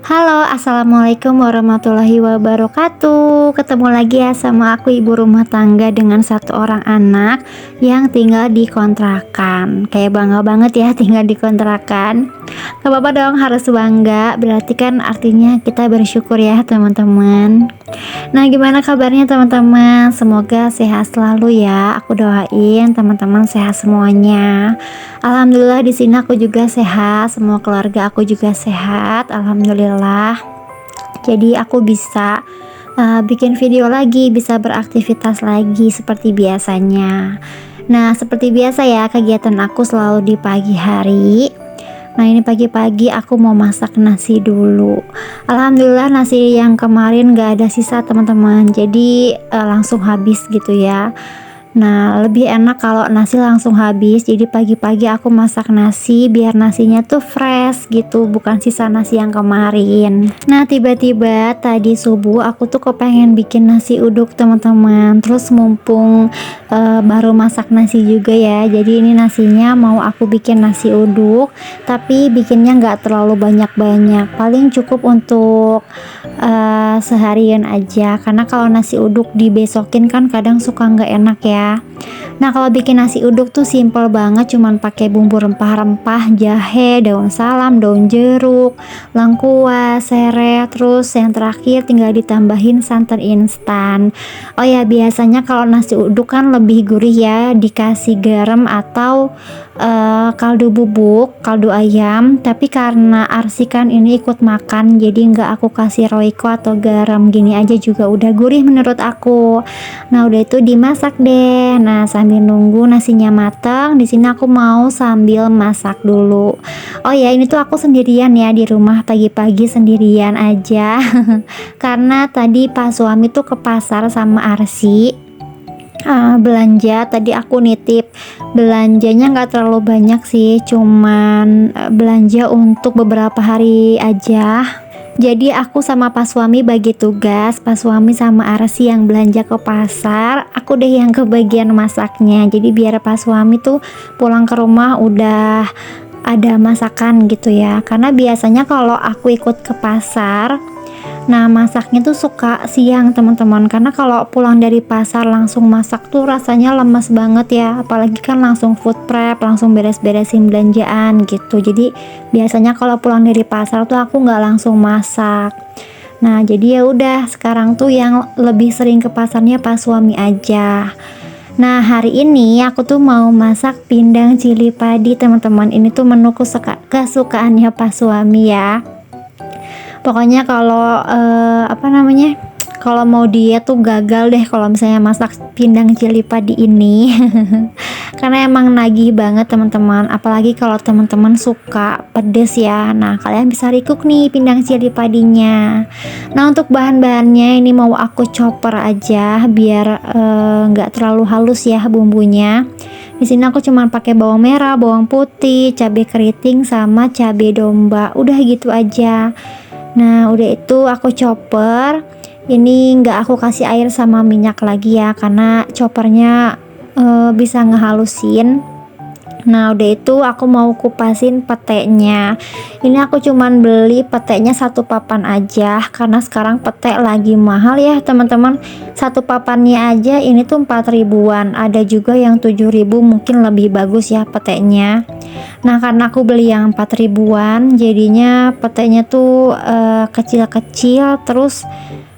Halo, assalamualaikum warahmatullahi wabarakatuh. Ketemu lagi ya sama aku, ibu rumah tangga dengan satu orang anak yang tinggal di kontrakan. Kayak bangga banget ya tinggal di kontrakan. Gak apa-apa dong, harus bangga. Berarti kan artinya kita bersyukur ya teman-teman. Nah, gimana kabarnya teman-teman? Semoga sehat selalu ya. Aku doain teman-teman sehat semuanya. Alhamdulillah di sini aku juga sehat, semua keluarga aku juga sehat. Alhamdulillah. Jadi aku bisa bikin video lagi, bisa beraktivitas lagi seperti biasanya. Nah, seperti biasa ya, kegiatan aku selalu di pagi hari. Nah, ini pagi-pagi aku mau masak nasi dulu. Alhamdulillah nasi yang kemarin gak ada sisa teman-teman. Jadi langsung habis gitu ya. Nah, lebih enak kalau nasi langsung habis. Jadi pagi-pagi aku masak nasi biar nasinya tuh fresh gitu, bukan sisa nasi yang kemarin. Nah, tiba-tiba tadi subuh aku tuh kepengen bikin nasi uduk teman-teman. Terus mumpung baru masak nasi juga ya. Jadi ini nasinya mau aku bikin nasi uduk, tapi bikinnya nggak terlalu banyak-banyak. Paling cukup untuk seharian aja, karena kalau nasi uduk dibesokin kan kadang suka nggak enak ya. Nah, kalau bikin nasi uduk tuh simple banget, cuman pakai bumbu rempah-rempah, jahe, daun salam, daun jeruk, lengkuas, serai, terus yang terakhir tinggal ditambahin santan instan. Oh ya, biasanya kalau nasi uduk kan lebih gurih ya, dikasih garam atau kaldu bubuk, kaldu ayam. Tapi karena Arsi kan ini ikut makan, jadi nggak aku kasih roiko atau garam, gini aja juga udah gurih menurut aku. Nah, udah itu dimasak deh. Nah, sambil nunggu nasinya matang, di sini aku mau sambil masak dulu. Oh ya, ini tuh aku sendirian ya di rumah, pagi-pagi sendirian aja. Karena tadi Pak suami tuh ke pasar sama Arsi. Belanja tadi aku nitip belanjanya nggak terlalu banyak sih, cuman belanja untuk beberapa hari aja. Jadi aku sama Pak suami bagi tugas, Pak suami sama Arsi yang belanja ke pasar, aku deh yang kebagian masaknya. Jadi biar Pak suami tuh pulang ke rumah udah ada masakan gitu ya. Karena biasanya kalau aku ikut ke pasar, nah masaknya tuh suka siang teman-teman, karena kalau pulang dari pasar langsung masak tuh rasanya lemes banget ya, apalagi kan langsung food prep, langsung beres-beresin belanjaan gitu. Jadi biasanya kalau pulang dari pasar tuh aku nggak langsung masak. Nah, jadi ya udah, sekarang tuh yang lebih sering ke pasarnya pas suami aja. Nah, hari ini aku tuh mau masak pindang cili padi teman-teman. Ini tuh menu kesukaannya pas suami ya. Pokoknya kalau kalau mau diet tuh gagal deh kalau misalnya masak pindang cili padi ini. Karena emang nagih banget teman-teman, apalagi kalau teman-teman suka pedes ya. Nah, kalian bisa recook nih pindang cili padinya. Nah, untuk bahan-bahannya ini mau aku chopper aja biar nggak terlalu halus ya bumbunya. Di sini aku cuma pakai bawang merah, bawang putih, cabai keriting sama cabai domba. Udah gitu aja. Nah, udah itu aku chopper. Ini nggak aku kasih air sama minyak lagi ya, karena choppernya bisa ngehalusin. Nah, udah itu aku mau kupasin petenya. Ini aku cuman beli petenya satu papan aja, karena sekarang pete lagi mahal ya teman-teman. Satu papannya aja ini tuh 4 ribuan. Ada juga yang 7 ribu, mungkin lebih bagus ya petenya. Nah, karena aku beli yang 4 ribuan, jadinya petenya tuh kecil-kecil, terus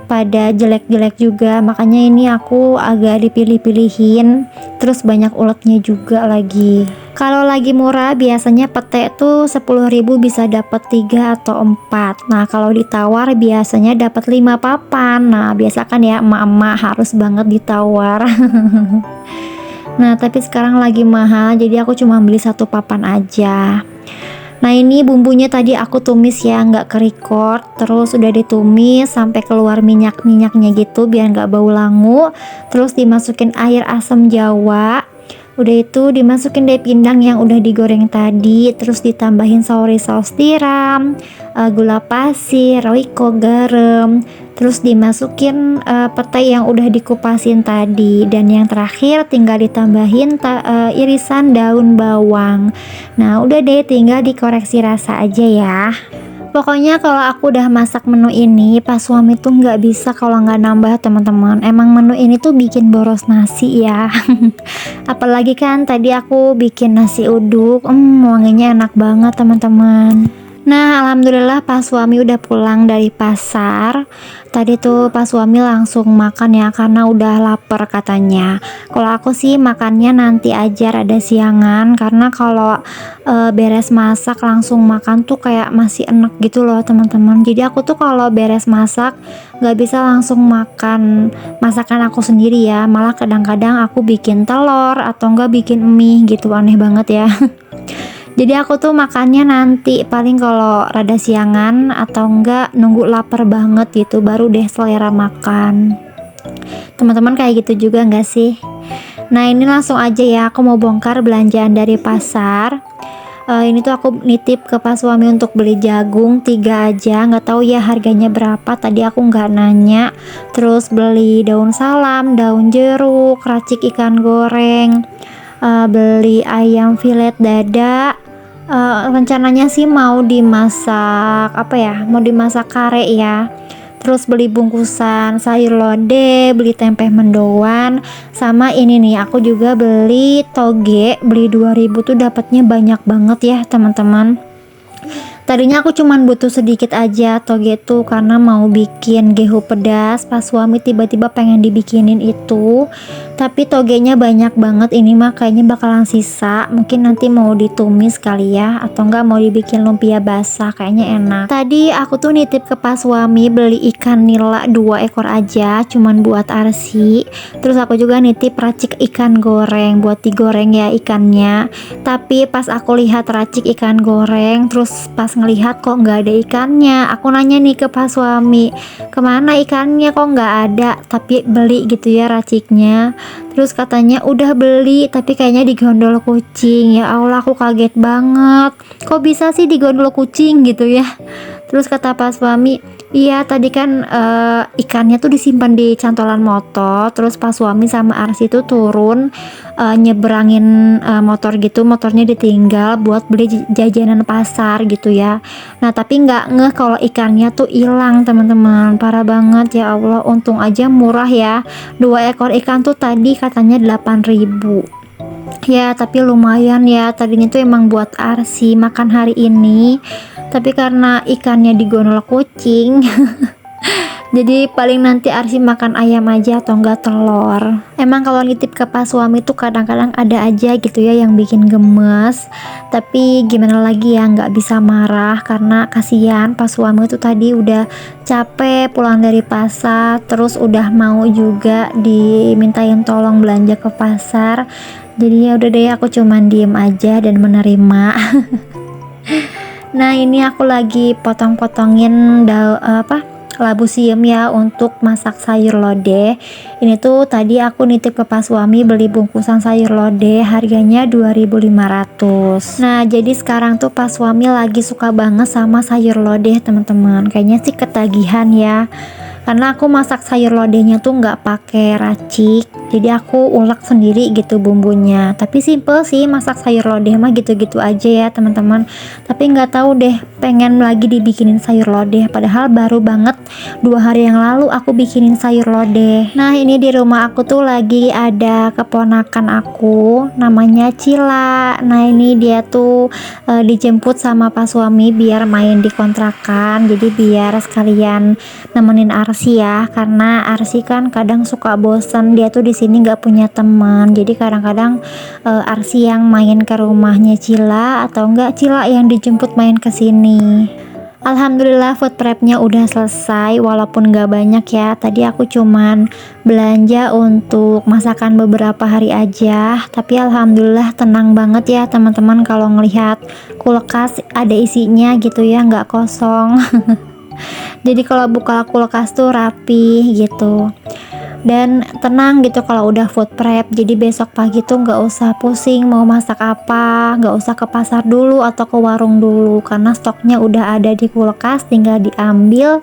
pada jelek-jelek juga, makanya ini aku agak dipilih-pilihin, terus banyak uletnya juga lagi. Kalau lagi murah biasanya pete tuh 10.000 bisa dapat 3 atau 4. Nah, kalau ditawar biasanya dapat 5 papan. Nah, biasa kan ya emak-emak harus banget ditawar. Nah, tapi sekarang lagi mahal, jadi aku cuma beli satu papan aja. Nah, ini bumbunya tadi aku tumis ya, nggak ke-record, terus udah ditumis sampai keluar minyak-minyaknya gitu biar nggak bau langu. Terus dimasukin air asam jawa. Udah itu dimasukin deh pindang yang udah digoreng tadi, terus ditambahin sauri saus tiram, gula pasir, roiko, garam, terus dimasukin pete yang udah dikupasin tadi, dan yang terakhir tinggal ditambahin irisan daun bawang. Nah, udah deh, tinggal dikoreksi rasa aja ya. Pokoknya kalau aku udah masak menu ini, pas suami tuh nggak bisa kalau nggak nambah teman-teman. Emang menu ini tuh bikin boros nasi ya. Apalagi kan tadi aku bikin nasi uduk, wanginya enak banget teman-teman. Nah, alhamdulillah pas suami udah pulang dari pasar. Tadi tuh pas suami langsung makan ya karena udah lapar katanya. Kalau aku sih makannya nanti aja rada siangan karena kalau beres masak langsung makan tuh kayak masih enak gitu loh teman-teman. Jadi aku tuh kalau beres masak nggak bisa langsung makan masakan aku sendiri ya. Malah kadang-kadang aku bikin telur atau enggak bikin mie gitu, aneh banget ya. Jadi aku tuh makannya nanti paling kalau rada siangan atau enggak nunggu lapar banget gitu baru deh selera makan. Teman-teman kayak gitu juga enggak sih? Nah ini langsung aja ya, aku mau bongkar belanjaan dari pasar. Ini tuh aku nitip ke pas suami untuk beli jagung 3 aja, nggak tahu ya harganya berapa, tadi aku nggak nanya. Terus beli daun salam, daun jeruk, racik ikan goreng, beli ayam filet dada. Rencananya sih mau dimasak apa ya, mau dimasak kare ya. Terus beli bungkusan sayur lodeh, beli tempe mendoan, sama ini nih aku juga beli toge, beli 2000 tuh dapatnya banyak banget ya teman-teman. Tadinya aku cuman butuh sedikit aja toge tuh karena mau bikin gehu pedas. Pas suami tiba-tiba pengen dibikinin itu, tapi togenya banyak banget, ini mah kayaknya bakalan sisa. Mungkin nanti mau ditumis kali ya, atau enggak mau dibikin lumpia basah, kayaknya enak. Tadi aku tuh nitip ke pas suami beli ikan nila 2 ekor aja, cuman buat arsi. Terus aku juga nitip racik ikan goreng buat digoreng ya ikannya. Tapi pas aku lihat racik ikan goreng, terus pas ngelihat kok nggak ada ikannya, aku nanya nih ke pas suami, kemana ikannya kok nggak ada, tapi beli gitu ya raciknya. Terus katanya udah beli tapi kayaknya digondol kucing. Ya Allah, aku kaget banget, kok bisa sih digondol kucing gitu ya. Terus kata pas suami, iya tadi kan ikannya tuh disimpan di cantolan motor. Terus pas suami sama Arsi tuh turun nyeberangin motor gitu, motornya ditinggal buat beli jajanan pasar gitu ya. Nah tapi nggak ngeh kalau ikannya tuh hilang teman-teman, parah banget ya Allah. Untung aja murah ya, 2 ekor ikan tuh tadi katanya 8.000 ya, tapi lumayan ya. Tadinya tuh emang buat Arsi makan hari ini, tapi karena ikannya digondol kucing jadi paling nanti Arsi makan ayam aja atau enggak telur. Emang kalau nitip ke pas suami tuh kadang-kadang ada aja gitu ya yang bikin gemes, tapi gimana lagi ya, nggak bisa marah karena kasihan pas suami tuh tadi udah capek pulang dari pasar, terus udah mau juga dimintain tolong belanja ke pasar. Jadi ya udah deh, aku cuman diem aja dan menerima. Nah ini aku lagi potong-potongin labu siam ya untuk masak sayur lodeh. Ini tuh tadi aku nitip ke pas suami beli bungkusan sayur lodeh, harganya 2.500. Nah jadi sekarang tuh pas suami lagi suka banget sama sayur lodeh teman-teman, kayaknya sih ketagihan ya. Karena aku masak sayur lodehnya tuh nggak pakai racik, jadi aku ulek sendiri gitu bumbunya. Tapi simple sih masak sayur lodeh mah, gitu-gitu aja ya teman-teman. Tapi nggak tahu deh, pengen lagi dibikinin sayur lodeh. Padahal baru banget 2 hari yang lalu aku bikinin sayur lodeh. Nah ini di rumah aku tuh lagi ada keponakan aku, namanya Cila. Nah ini dia tuh dijemput sama pas suami biar main di kontrakan. Jadi biar sekalian nemenin Arsi ya, karena Arsi kan kadang suka bosen, dia tuh di sini nggak punya teman. Jadi kadang-kadang Arsi yang main ke rumahnya Cila atau enggak Cila yang dijemput main ke sini. Alhamdulillah food prepnya udah selesai, walaupun nggak banyak ya. Tadi aku cuman belanja untuk masakan beberapa hari aja, tapi alhamdulillah tenang banget ya teman-teman kalau ngelihat kulkas ada isinya gitu ya, nggak kosong. Jadi kalau buka kulkas tuh rapi gitu. dan tenang gitu kalau udah food prep. Jadi besok pagi tuh nggak usah pusing mau masak apa, nggak usah ke pasar dulu atau ke warung dulu karena stoknya udah ada di kulkas, tinggal diambil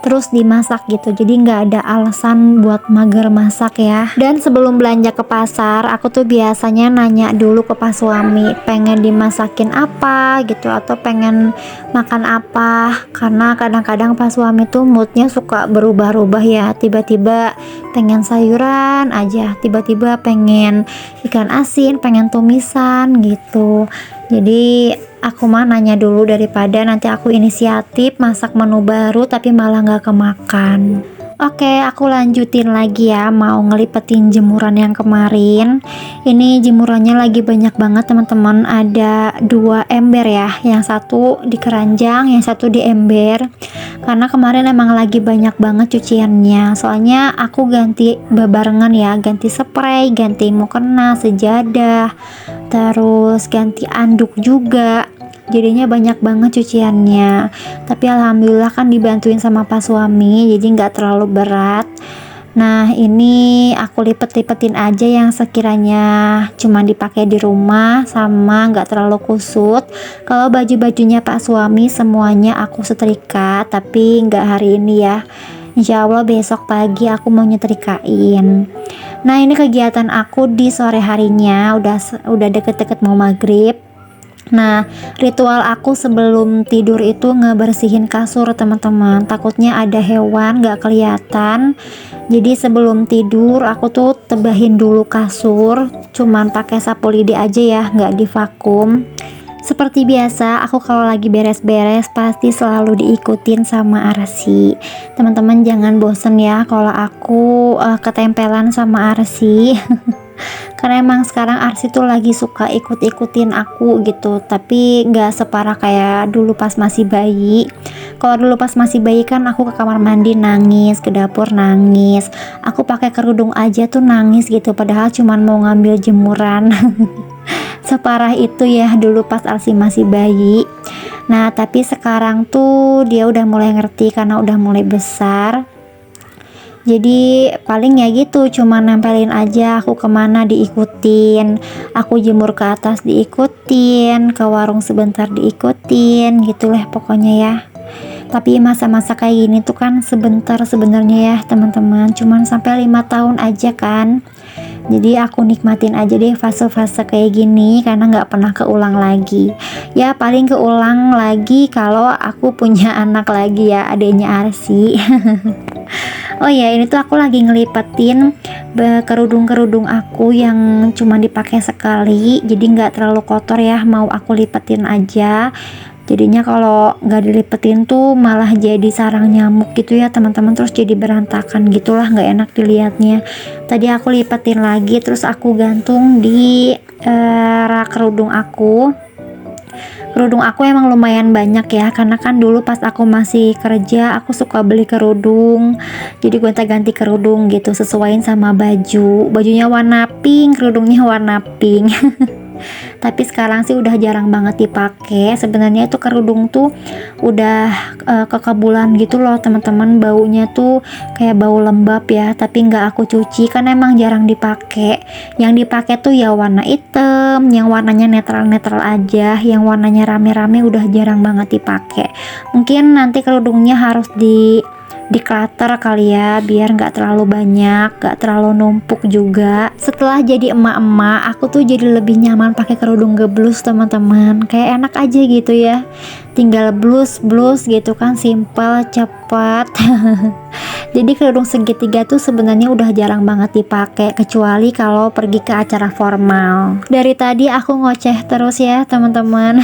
terus dimasak gitu. Jadi nggak ada alasan buat mager masak ya. Dan sebelum belanja ke pasar, aku tuh biasanya nanya dulu ke pas suami pengen dimasakin apa gitu atau pengen makan apa, karena kadang-kadang pas suami tuh moodnya suka berubah-ubah ya. Tiba-tiba pengen sayuran aja, tiba-tiba pengen ikan asin, pengen tumisan gitu. Jadi aku mah nanya dulu daripada nanti aku inisiatif masak menu baru tapi malah nggak kemakan. Oke, aku lanjutin lagi ya, mau ngelipetin jemuran yang kemarin. Ini jemurannya lagi banyak banget teman-teman, ada 2 ember ya, yang satu di keranjang, yang satu di ember. Karena kemarin emang lagi banyak banget cuciannya, soalnya aku ganti bebarengan ya, ganti spray, ganti mukena, sejadah, terus ganti anduk juga. Jadinya banyak banget cuciannya, tapi alhamdulillah kan dibantuin sama pas suami, jadi nggak terlalu berat. Nah ini aku lipet-lipetin aja yang sekiranya cuma dipakai di rumah sama nggak terlalu kusut. Kalau baju-bajunya pak suami semuanya aku setrika, tapi nggak hari ini ya, insya Allah besok pagi aku mau nyetrikain. Nah ini kegiatan aku di sore harinya, udah deket-deket mau maghrib. Nah, ritual aku sebelum tidur itu ngebersihin kasur teman-teman. Takutnya ada hewan gak kelihatan. Jadi sebelum tidur aku tuh tebahin dulu kasur. Cuman pakai sapu lidi aja ya, gak divakum. Seperti biasa, aku kalau lagi beres-beres pasti selalu diikutin sama Arsi. Teman-teman jangan bosen ya kalau aku ketempelan sama Arsi. Karena emang sekarang Arsi tuh lagi suka ikut-ikutin aku gitu, tapi nggak separah kayak dulu pas masih bayi. Kalau dulu pas masih bayi kan aku ke kamar mandi nangis, ke dapur nangis, aku pakai kerudung aja tuh nangis gitu, padahal cuman mau ngambil jemuran. Separah itu ya dulu pas Arsi masih bayi. Nah tapi sekarang tuh dia udah mulai ngerti karena udah mulai besar. Jadi paling ya gitu, cuma nempelin aja, aku kemana diikutin, aku jemur ke atas diikutin, ke warung sebentar diikutin, gitulah pokoknya ya. Tapi masa-masa kayak gini tuh kan sebentar sebenarnya ya teman-teman, cuman sampai 5 tahun aja kan. Jadi aku nikmatin aja deh fase-fase kayak gini karena nggak pernah keulang lagi. Ya paling keulang lagi kalau aku punya anak lagi ya, adiknya Arsi. Oh ya, ini tuh aku lagi ngelipetin kerudung-kerudung aku yang cuma dipakai sekali, jadi nggak terlalu kotor ya, mau aku lipetin aja. Jadinya kalau nggak dilipetin tuh malah jadi sarang nyamuk gitu ya teman-teman, terus jadi berantakan gitulah, nggak enak dilihatnya. Tadi aku lipetin lagi, terus aku gantung di rak kerudung aku. Kerudung aku emang lumayan banyak ya, karena kan dulu pas aku masih kerja aku suka beli kerudung, jadi gonta-ganti kerudung gitu sesuaiin sama bajunya warna pink, kerudungnya warna pink. Tapi sekarang sih udah jarang banget dipakai. Sebenarnya itu kerudung tuh udah kekebulan gitu loh teman-teman, baunya tuh kayak bau lembab ya, tapi nggak aku cuci kan emang jarang dipakai. Yang dipakai tuh ya warna hitam, yang warnanya netral-netral aja, yang warnanya rame-rame udah jarang banget dipakai. Mungkin nanti kerudungnya harus di clutter kali ya, biar nggak terlalu banyak, nggak terlalu numpuk juga. Setelah jadi emak-emak, aku tuh jadi lebih nyaman pakai kerudung geblus teman-teman, kayak enak aja gitu ya, tinggal blus gitu kan, simple, cepat. Jadi kerudung segitiga tuh sebenarnya udah jarang banget dipakai, kecuali kalau pergi ke acara formal. Dari tadi aku ngoceh terus ya teman-teman.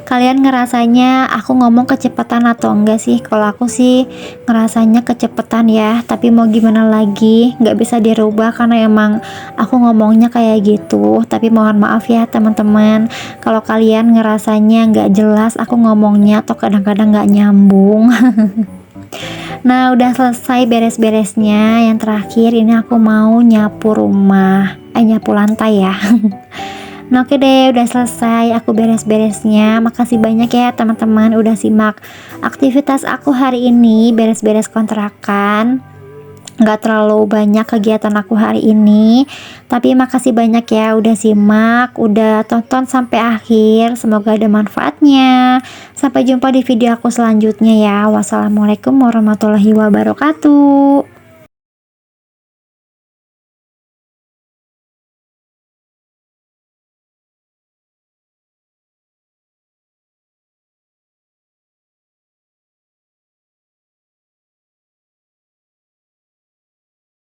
Kalian ngerasanya aku ngomong kecepatan atau enggak sih? Kalau aku sih ngerasanya kecepatan ya, tapi mau gimana lagi, nggak bisa dirubah karena emang aku ngomongnya kayak gitu. Tapi mohon maaf ya teman-teman, kalau kalian ngerasanya nggak jelas aku ngomongnya atau kadang-kadang nggak nyambung. Nah udah selesai beres-beresnya, yang terakhir ini aku mau nyapu rumah, nyapu lantai ya. Nah oke deh, udah selesai aku beres-beresnya. Makasih banyak ya teman-teman udah simak aktivitas aku hari ini, beres-beres kontrakan. nggak terlalu banyak kegiatan aku hari ini. Tapi makasih banyak ya udah simak, udah tonton sampai akhir. Semoga ada manfaatnya. Sampai jumpa di video aku selanjutnya ya. Wassalamualaikum warahmatullahi wabarakatuh.